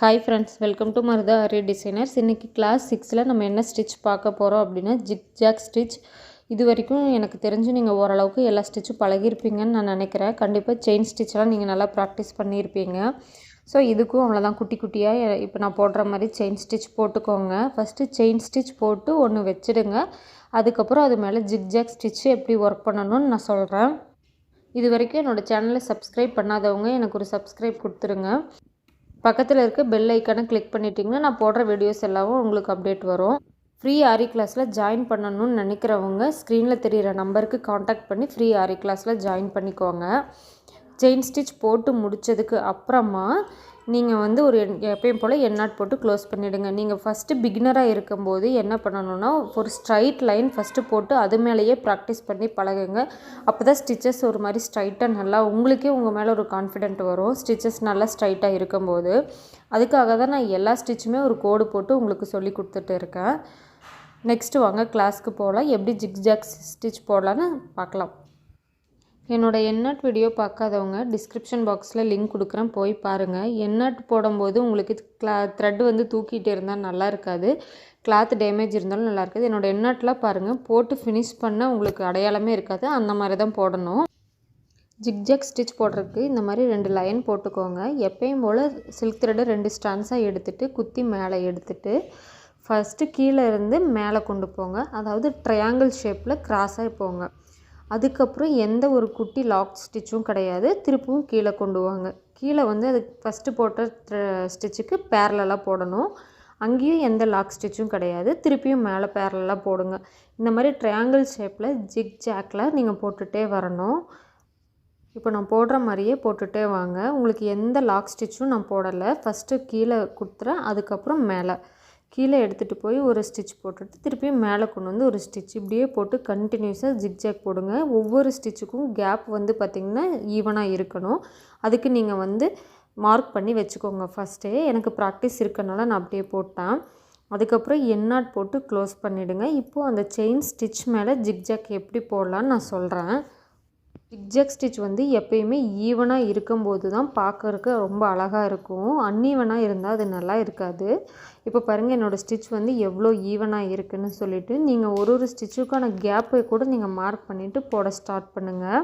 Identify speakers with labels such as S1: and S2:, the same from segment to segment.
S1: Hi friends, welcome to Marutha Aari designers. இன்றைக்கி class 6ல் நம்ம என்ன ஸ்டிச் பார்க்க போகிறோம் அப்படின்னா ஜிக்ஜாக் ஸ்டிச். இது வரைக்கும் எனக்கு தெரிஞ்சு நீங்கள் ஓரளவுக்கு எல்லா ஸ்டிச்சும் பழகிருப்பீங்கன்னு நான் நினைக்கிறேன். கண்டிப்பாக செயின் ஸ்டிச்லாம் நீங்கள் நல்லா ப்ராக்டிஸ் பண்ணியிருப்பீங்க. ஸோ இதுக்கும் அவ்வளோதான், குட்டி குட்டியாக இப்போ நான் போடுற மாதிரி செயின் ஸ்டிச் போட்டுக்கோங்க. ஃபஸ்ட்டு செயின் ஸ்டிச் போட்டு ஒன்று வச்சுடுங்க. அதுக்கப்புறம் அது மேலே ஜிக்ஜாக் ஸ்டிச்சு எப்படி ஒர்க் பண்ணணும்னு நான் சொல்கிறேன். இது வரைக்கும் என்னோடய சேனலை சப்ஸ்கிரைப் பண்ணாதவங்க எனக்கு ஒரு சப்ஸ்கிரைப் கொடுத்துருங்க. பக்கத்தில் இருக்க பெல் ஐக்கானை கிளிக் பண்ணிட்டீங்கன்னா நான் போடுற வீடியோஸ் எல்லாம் உங்களுக்கு அப்டேட் வரும். ஃப்ரீ ஆரி கிளாஸில் ஜாயின் பண்ணணும்னு நினைக்கிறவங்க ஸ்க்ரீனில் தெரிகிற நம்பருக்கு காண்டாக்ட் பண்ணி ஃப்ரீ ஆரி கிளாஸில் ஜாயின் பண்ணிக்கோங்க. செயின் ஸ்டிச் போட்டு முடித்ததுக்கு அப்புறமா நீங்கள் ஒரு எப்பயும் போல் எண்ணாட் போட்டு க்ளோஸ் பண்ணிவிடுங்க. நீங்கள் ஃபஸ்ட்டு பிகினராக இருக்கும்போது என்ன பண்ணணுன்னா, ஒரு ஸ்ட்ரைட் லைன் ஃபஸ்ட்டு போட்டு அது மேலேயே ப்ராக்டிஸ் பண்ணி பழகுங்க. அப்போ தான் ஸ்டிச்சஸ் ஒரு மாதிரி ஸ்ட்ரைட்டாக நல்லா உங்களுக்கே உங்கள் மேலே ஒரு கான்ஃபிடென்ட் வரும், ஸ்டிச்சஸ் நல்லா ஸ்ட்ரைட்டாக இருக்கும்போது. அதுக்காக தான் நான் எல்லா ஸ்டிச்சுமே ஒரு கோடு போட்டு உங்களுக்கு சொல்லி கொடுத்துட்டு இருக்கேன். நெக்ஸ்ட்டு வாங்க கிளாஸ்க்கு போகலாம். எப்படி ஜிக்ஜாக் ஸ்டிச் போடலான்னு பார்க்கலாம். என்னோடய எண்ணாட் வீடியோ பார்க்காதவங்க டிஸ்கிரிப்ஷன் பாக்ஸில் லிங்க் கொடுக்குறேன், போய் பாருங்கள். எண்ணாட் போடும்போது உங்களுக்கு த்ரெட் தூக்கிட்டே இருந்தால் நல்லா இருக்காது, கிளாத் டேமேஜ் இருந்தாலும் நல்லா இருக்காது. என்னோடய எண்ணாட்லாம் பாருங்கள், போட்டு ஃபினிஷ் பண்ண உங்களுக்கு அடையாளமே இருக்காது, அந்த மாதிரி தான் போடணும். ஜிக்ஜாக் ஸ்டிச் போடுறதுக்கு இந்த மாதிரி 2 லைன் போட்டுக்கோங்க. எப்பயும் போல் சில்க் த்ரெட்டை 2 ஸ்டான்ஸாக எடுத்துகிட்டு குத்தி மேலே எடுத்துகிட்டு ஃபஸ்ட்டு கீழே இருந்து மேலே கொண்டு போங்க. அதாவது ட்ரையாங்கிள் ஷேப்பில் கிராஸாக போங்க. அதுக்கப்புறம் எந்த ஒரு குட்டி லாக் ஸ்டிச்சும் கிடையாது, திருப்பவும் கீழே கொண்டு வாங்க. கீழே அதுக்கு ஃபஸ்ட்டு போட்ட ஸ்டிச்சுக்கு பேரலாக போடணும். அங்கேயும் எந்த லாக் ஸ்டிச்சும் கிடையாது, திருப்பியும் மேலே பேரலாக போடுங்க. இந்த மாதிரி ட்ரையாங்கிள் ஷேப்பில் ஜிக்ஜாக்கில் நீங்கள் போட்டுகிட்டே வரணும். இப்போ நான் போடுற மாதிரியே போட்டுகிட்டே வாங்க. உங்களுக்கு எந்த லாக் ஸ்டிச்சும் நான் போடலை. ஃபஸ்ட்டு கீழே கொடுத்துறேன், அதுக்கப்புறம் மேலே கீழே எடுத்துகிட்டு போய் ஒரு ஸ்டிச் போட்டுட்டு திருப்பியும் மேலே கொண்டு ஒரு ஸ்டிச், இப்படியே போட்டு கண்டினியூஸாக ஜிக்ஜாக் போடுங்க. ஒவ்வொரு ஸ்டிச்சுக்கும் கேப் பார்த்திங்கன்னா ஈவனாக இருக்கணும். அதுக்கு நீங்கள் மார்க் பண்ணி வச்சுக்கோங்க. ஃபஸ்ட்டே எனக்கு ப்ராக்டிஸ் இருக்கனால நான் அப்படியே போட்டேன். அதுக்கப்புறம் எண்ணாட் போட்டு க்ளோஸ் பண்ணிவிடுங்க. இப்போது அந்த செயின் ஸ்டிச் மேலே ஜிக்ஜாக் எப்படி போடலான்னு நான் சொல்கிறேன். ஜிக்ஜாக் ஸ்டிச் எப்பயுமே ஈவனாக இருக்கும்போது தான் பார்க்கறதுக்கு ரொம்ப அழகாக இருக்கும். அன்ஈவனாக இருந்தால் அது நல்லா இருக்காது. இப்போ பாருங்கள், என்னோடய ஸ்டிச் எவ்வளோ ஈவனாக இருக்குதுன்னு சொல்லிவிட்டு நீங்கள் ஒரு ஸ்டிச்சுக்கான கேப்பை கூட நீங்கள் மார்க் பண்ணிவிட்டு போட ஸ்டார்ட் பண்ணுங்கள்.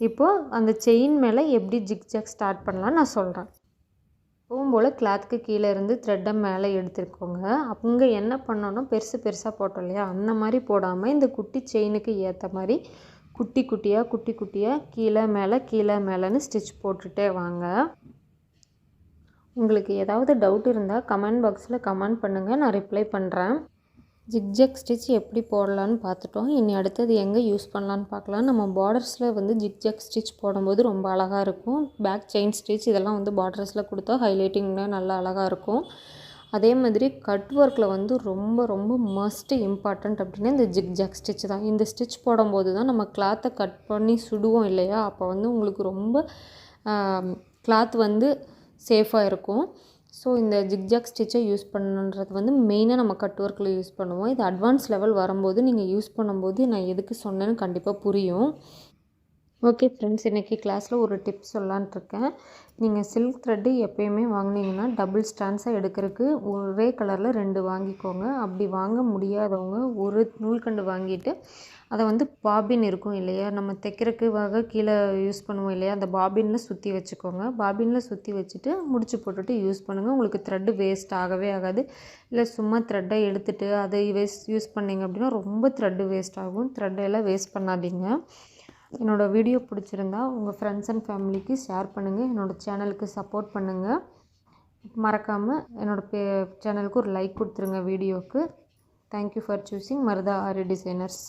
S1: இப்போது அந்த செயின் மேலே எப்படி ஜிக்ஜாக் ஸ்டார்ட் பண்ணலான்னு நான் சொல்கிறேன். எப்பவும் போல் கிளாத்துக்கு கீழே இருந்து த்ரெட்டை மேலே எடுத்துக்கோங்க. அங்கே என்ன பண்ணணும், பெருசு பெருசாக போட்டோம் இல்லையா, அந்த மாதிரி போடாமல் இந்த குட்டி செயினுக்கு ஏற்ற மாதிரி குட்டி குட்டியாக கீழே மேலேன்னு ஸ்டிச் போட்டுகிட்டே வாங்க. உங்களுக்கு ஏதாவது டவுட் இருந்தால் கமெண்ட் பாக்ஸில் கமெண்ட் பண்ணுங்கள், நான் ரிப்ளை பண்ணுறேன். ஜிக்ஜாக் ஸ்டிச் எப்படி போடலான்னு பார்த்துட்டோம். இனி அடுத்தது எங்கே யூஸ் பண்ணலான்னு பார்க்கலாம். நம்ம பார்டர்ஸில் ஜிக்ஜாக் ஸ்டிச் போடும்போது ரொம்ப அழகாக இருக்கும். பேக் செயின் ஸ்டிச் இதெல்லாம் பார்டர்ஸில் கொடுத்தா ஹைலைட்டிங்னா நல்லா அழகாக இருக்கும். அதே மாதிரி கட் ஒர்க்கில் ரொம்ப ரொம்ப மஸ்ட் இம்பார்ட்டண்ட் அப்படின்னா இந்த ஜிக்ஜாக் ஸ்டிச் தான். இந்த ஸ்டிச் போடும்போது தான் நம்ம கிளாத்தை கட் பண்ணி சுடுவோம் இல்லையா, அப்போ உங்களுக்கு ரொம்ப கிளாத் சேஃபாக இருக்கும். ஸோ இந்த ஜிக்ஜாக் ஸ்டிச்சை யூஸ் பண்ணுன்றது மெயினாக நம்ம கட் ஒர்க்கில் யூஸ் பண்ணுவோம். இது அட்வான்ஸ் லெவல் வரும்போது நீங்கள் யூஸ் பண்ணும்போது நான் எதுக்கு சொன்னேன்னு கண்டிப்பாக புரியும். ஓகே ஃப்ரெண்ட்ஸ், இன்றைக்கி கிளாஸில் ஒரு டிப்ஸ் சொல்லலான்ட்ருக்கேன். நீங்கள் சில்க் த்ரெட்டு எப்போயுமே வாங்கினீங்கன்னா டபுள் ஸ்டான்ஸாக எடுக்கிறதுக்கு ஒரே கலரில் 2 வாங்கிக்கோங்க. அப்படி வாங்க முடியாதவங்க ஒரு நூல்கண்டு வாங்கிட்டு அதை பாபின் இருக்கும் இல்லையா, நம்ம தைக்கிறதுக்காக கீழே யூஸ் பண்ணுவோம் இல்லையா, அந்த பாபினில் சுற்றி வச்சுக்கோங்க. பாபினில் சுற்றி வச்சுட்டு முடிச்சு போட்டுட்டு யூஸ் பண்ணுங்கள். உங்களுக்கு த்ரெட்டு வேஸ்ட் ஆகவே ஆகாது. இல்லை சும்மா த்ரெட்டை எடுத்துகிட்டு அதை யூஸ் பண்ணிங்க அப்படின்னா ரொம்ப த்ரெட்டு வேஸ்ட் ஆகும். த்ரெட்டெல்லாம் வேஸ்ட் பண்ணாதீங்க. என்னோடய வீடியோ பிடிச்சிருந்தா உங்கள் ஃப்ரெண்ட்ஸ் அண்ட் ஃபேமிலிக்கு ஷேர் பண்ணுங்கள். என்னோடய சேனலுக்கு சப்போர்ட் பண்ணுங்கள். மறக்காமல் என்னோடய சேனலுக்கு ஒரு லைக் கொடுத்துருங்க வீடியோவுக்கு. Thank you for choosing Marutha Aari designers.